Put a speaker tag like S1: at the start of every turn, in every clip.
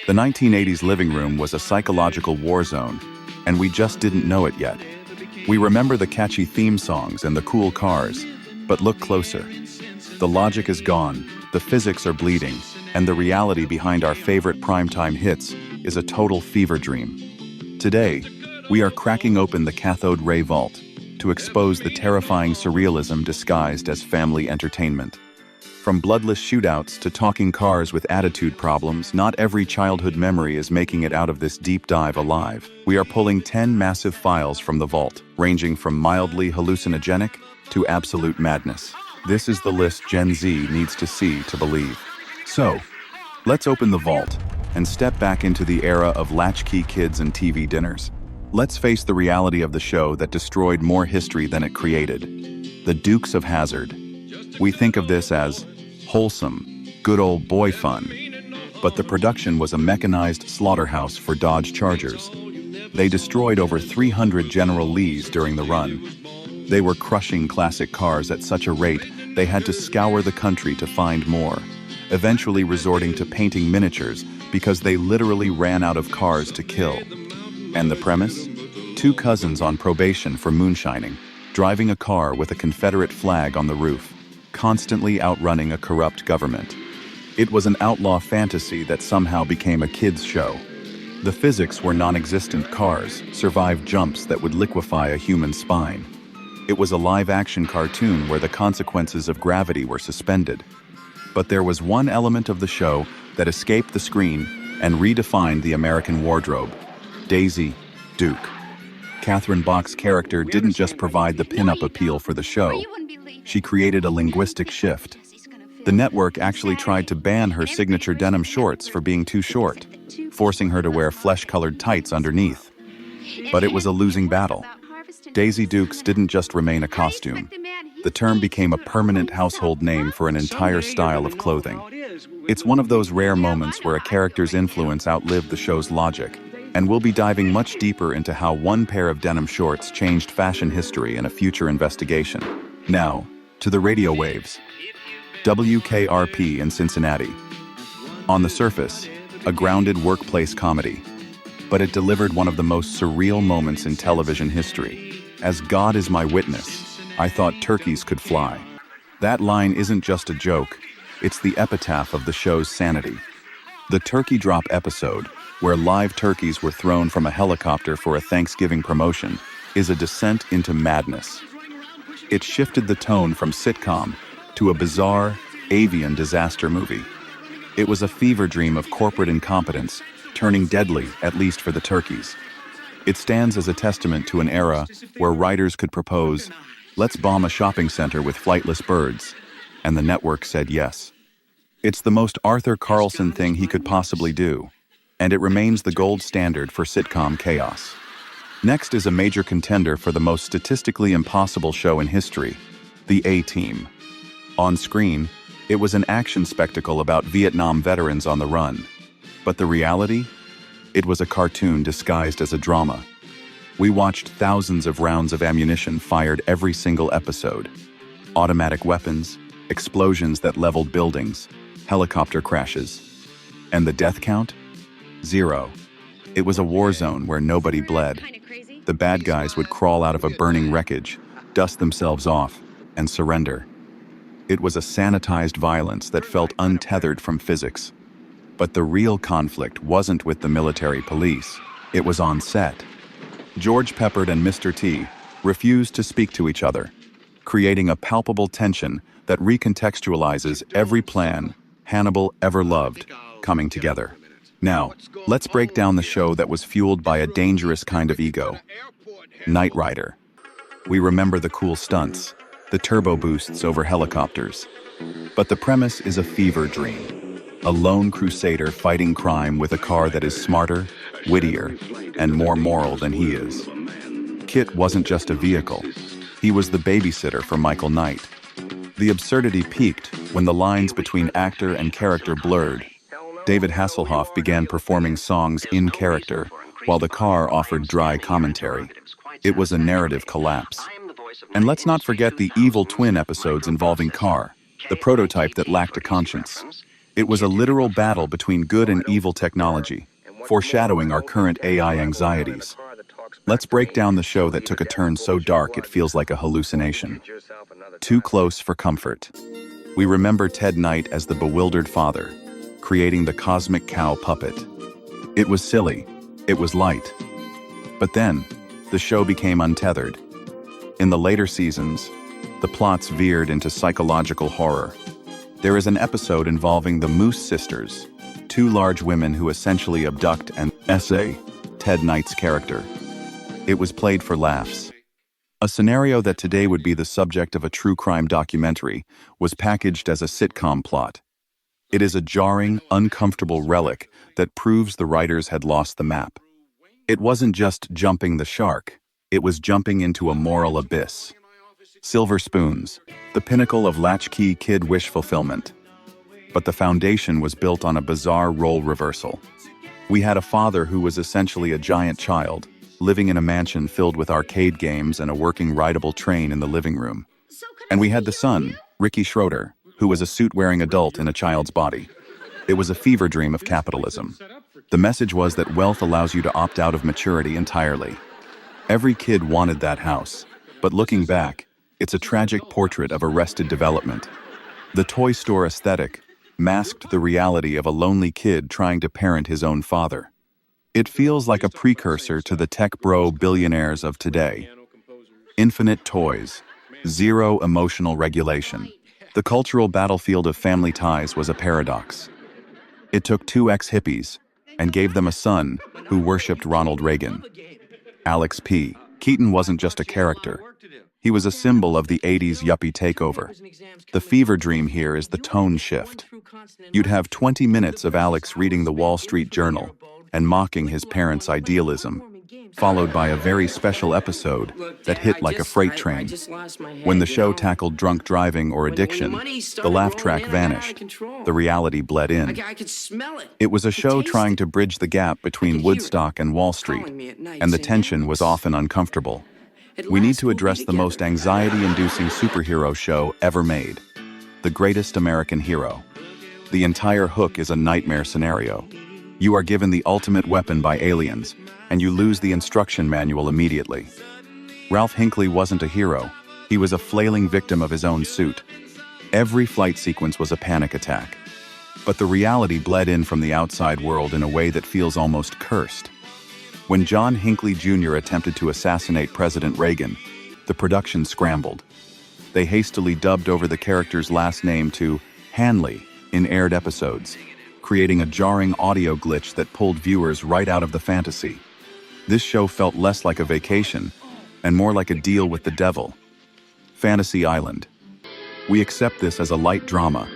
S1: The 1980s living room was a psychological war zone, and we just didn't know it yet. We remember the catchy theme songs and the cool cars, but look closer. The logic is gone, the physics are bleeding, and the reality behind our favorite primetime hits is a total fever dream. Today, we are cracking open the cathode-ray vault to expose the terrifying surrealism disguised as family entertainment. From bloodless shootouts to talking cars with attitude problems, not every childhood memory is making it out of this deep dive alive. We are pulling 10 massive files from the vault, ranging from mildly hallucinogenic to absolute madness. This is the list Gen Z needs to see to believe. So, let's open the vault and step back into the era of latchkey kids and TV dinners. Let's face the reality of the show that destroyed more history than it created. The Dukes of Hazzard. We think of this as wholesome, good old boy fun, but the production was a mechanized slaughterhouse for Dodge Chargers. They destroyed over 300 General Lees during the run. They were crushing classic cars at such a rate they had to scour the country to find more, eventually resorting to painting miniatures because they literally ran out of cars to kill. And the premise? Two cousins on probation for moonshining, driving a car with a Confederate flag on the roof, constantly outrunning a corrupt government. It was an outlaw fantasy that somehow became a kids' show. The physics were non-existent. Cars survived jumps that would liquefy a human spine. It was a live-action cartoon where the consequences of gravity were suspended. But there was one element of the show that escaped the screen and redefined the American wardrobe: Daisy Duke. Catherine Bach's character didn't just provide the pin-up appeal for the show. She created a linguistic shift. The network actually tried to ban her signature denim shorts for being too short, forcing her to wear flesh-colored tights underneath. But it was a losing battle. Daisy Dukes didn't just remain a costume. The term became a permanent household name for an entire style of clothing. It's one of those rare moments where a character's influence outlived the show's logic, and we'll be diving much deeper into how one pair of denim shorts changed fashion history in a future investigation. Now, to the radio waves. WKRP in Cincinnati. On the surface, a grounded workplace comedy, but it delivered one of the most surreal moments in television history. As God is my witness, I thought turkeys could fly. That line isn't just a joke, it's the epitaph of the show's sanity. The turkey drop episode, where live turkeys were thrown from a helicopter for a Thanksgiving promotion, is a descent into madness. It shifted the tone from sitcom to a bizarre, avian disaster movie. It was a fever dream of corporate incompetence, turning deadly, at least for the turkeys. It stands as a testament to an era where writers could propose, "Let's bomb a shopping center with flightless birds," and the network said yes. It's the most Arthur Carlson thing he could possibly do, and it remains the gold standard for sitcom chaos. Next is a major contender for the most statistically impossible show in history, the A-Team. On screen, it was an action spectacle about Vietnam veterans on the run. But the reality? It was a cartoon disguised as a drama. We watched thousands of rounds of ammunition fired every single episode. Automatic weapons, explosions that leveled buildings, helicopter crashes. And the death count? 0. It was a war zone where nobody bled. The bad guys would crawl out of a burning wreckage, dust themselves off, and surrender. It was a sanitized violence that felt untethered from physics. But the real conflict wasn't with the military police. It was on set. George Peppard and Mr. T refused to speak to each other, creating a palpable tension that recontextualizes every plan Hannibal ever loved coming together. Now, let's break down the show that was fueled by a dangerous kind of ego. Knight Rider. We remember the cool stunts, the turbo boosts over helicopters. But the premise is a fever dream. A lone crusader fighting crime with a car that is smarter, wittier, and more moral than he is. Kit wasn't just a vehicle. He was the babysitter for Michael Knight. The absurdity peaked when the lines between actor and character blurred. David Hasselhoff began performing songs in character, while the car offered dry commentary. It was a narrative collapse. And let's not forget the evil twin episodes involving Car, the prototype that lacked a conscience. It was a literal battle between good and evil technology, foreshadowing our current AI anxieties. Let's break down the show that took a turn so dark it feels like a hallucination. Too Close for Comfort. We remember Ted Knight as the bewildered father, creating the cosmic cow puppet. It was silly, it was light. But then, the show became untethered. In the later seasons, the plots veered into psychological horror. There is an episode involving the Moose sisters, two large women who essentially abduct and essay Ted Knight's character. It was played for laughs. A scenario that today would be the subject of a true crime documentary was packaged as a sitcom plot. It is a jarring, uncomfortable relic that proves the writers had lost the map. It wasn't just jumping the shark, it was jumping into a moral abyss. Silver spoons, the pinnacle of latchkey kid wish fulfillment. But the foundation was built on a bizarre role reversal. We had a father who was essentially a giant child, living in a mansion filled with arcade games and a working rideable train in the living room. And we had the son, Ricky Schroeder, who was a suit-wearing adult in a child's body. It was a fever dream of capitalism. The message was that wealth allows you to opt out of maturity entirely. Every kid wanted that house, but looking back, it's a tragic portrait of arrested development. The toy store aesthetic masked the reality of a lonely kid trying to parent his own father. It feels like a precursor to the tech bro billionaires of today. Infinite toys, zero emotional regulation. The cultural battlefield of family ties was a paradox. It took two ex-hippies and gave them a son who worshipped Ronald Reagan. Alex P. Keaton wasn't just a character. He was a symbol of the 80s yuppie takeover. The fever dream here is the tone shift. You'd have 20 minutes of Alex reading the Wall Street Journal and mocking his parents' idealism, followed by a very special episode that hit like a freight train. When the show tackled drunk driving or addiction, the laugh track vanished. The reality bled in. It was a show trying to bridge the gap between Woodstock and Wall Street, and the tension was often uncomfortable. We need to address the most anxiety-inducing superhero show ever made, The Greatest American Hero. The entire hook is a nightmare scenario. You are given the ultimate weapon by aliens, and you lose the instruction manual immediately. Ralph Hinckley wasn't a hero. He was a flailing victim of his own suit. Every flight sequence was a panic attack. But the reality bled in from the outside world in a way that feels almost cursed. When John Hinckley Jr. attempted to assassinate President Reagan, the production scrambled. They hastily dubbed over the character's last name to Hanley in aired episodes, creating a jarring audio glitch that pulled viewers right out of the fantasy. This show felt less like a vacation and more like a deal with the devil. Fantasy Island. We accept this as a light drama,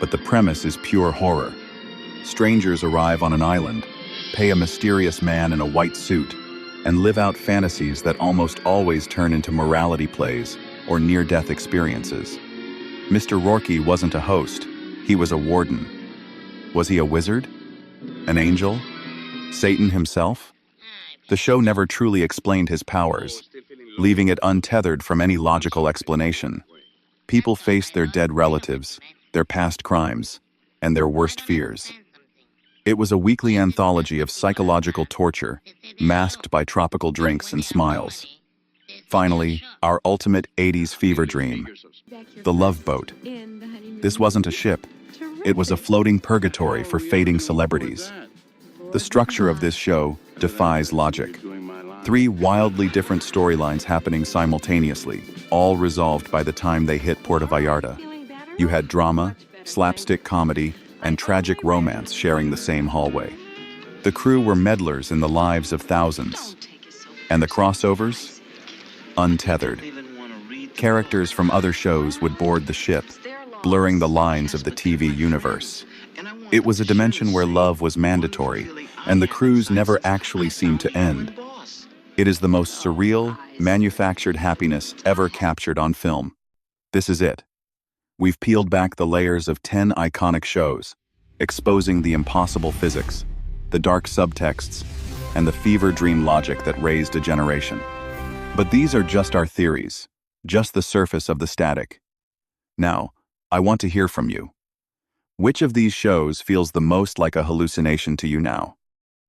S1: but the premise is pure horror. Strangers arrive on an island, pay a mysterious man in a white suit, and live out fantasies that almost always turn into morality plays or near-death experiences. Mr. Rourke wasn't a host, he was a warden. Was he a wizard? An angel? Satan himself? The show never truly explained his powers, leaving it untethered from any logical explanation. People faced their dead relatives, their past crimes, and their worst fears. It was a weekly anthology of psychological torture, masked by tropical drinks and smiles. Finally, our ultimate 80s fever dream, the Love Boat. This wasn't a ship. It was a floating purgatory for fading celebrities. The structure of this show defies logic. 3 wildly different storylines happening simultaneously, all resolved by the time they hit Puerto Vallarta. You had drama, slapstick comedy, and tragic romance sharing the same hallway. The crew were meddlers in the lives of thousands. And the crossovers? Untethered. Characters from other shows would board the ship, blurring the lines of the TV universe. It was a dimension where love was mandatory, and the cruise never actually seemed to end. It is the most surreal, manufactured happiness ever captured on film. This is it. We've peeled back the layers of 10 iconic shows, exposing the impossible physics, the dark subtexts, and the fever dream logic that raised a generation. But these are just our theories, just the surface of the static. Now, I want to hear from you. Which of these shows feels the most like a hallucination to you now?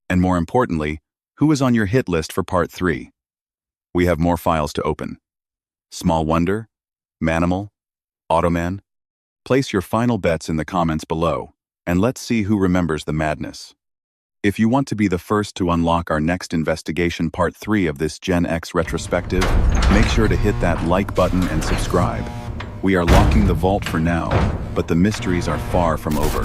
S1: And more importantly, who is on your hit list for part 3? We have more files to open. Small Wonder? Manimal? Automan? Place your final bets in the comments below, and let's see who remembers the madness. If you want to be the first to unlock our next investigation part 3 of this Gen X retrospective, make sure to hit that like button and subscribe. We are locking the vault for now, but the mysteries are far from over.